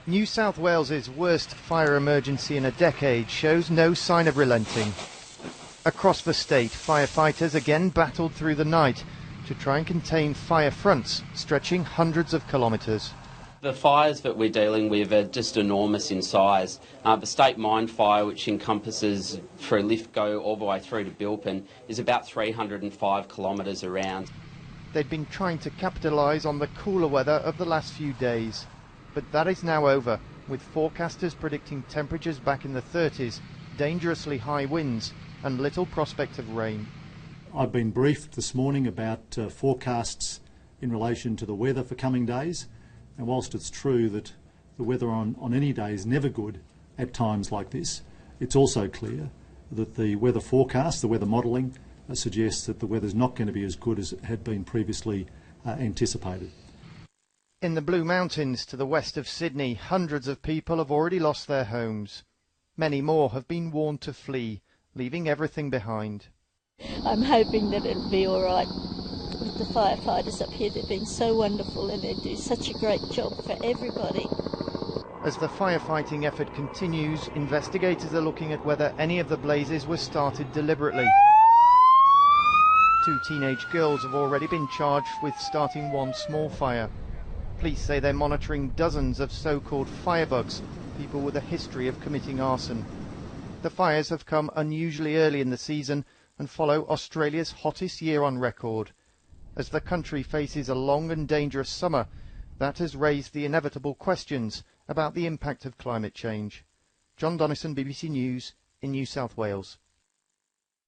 New South Wales's worst fire emergency in a decade shows no sign of relenting. Across the state, firefighters again battled through the night to try and contain fire fronts stretching hundreds of kilometres. The fires that we're dealing with are just enormous in size. The State Mine Fire, which encompasses through Lithgow all the way through to Bilpin, is about 305 kilometres around. They'd been trying to capitalise on the cooler weather of the last few days. But that is now over, with forecasters predicting temperatures back in the 30s, dangerously high winds and little prospect of rain. I've been briefed this morning about forecasts in relation to the weather for coming days, and whilst it's true that the weather on any day is never good at times like this, it's also clear that the weather forecast, the weather modelling, suggests that the weather's not going to be as good as it had been previously anticipated. In the Blue Mountains to the west of Sydney, hundreds of people have already lost their homes. Many more have been warned to flee, leaving everything behind. I'm hoping that it'll be all right with the firefighters up here. They've been so wonderful and they do such a great job for everybody. As the firefighting effort continues, investigators are looking at whether any of the blazes were started deliberately. 2 teenage girls have already been charged with starting one small fire. Police say they're monitoring dozens of so-called firebugs, people with a history of committing arson. The fires have come unusually early in the season and follow Australia's hottest year on record. As the country faces a long and dangerous summer, that has raised the inevitable questions about the impact of climate change. John Donnison, BBC News in New South Wales.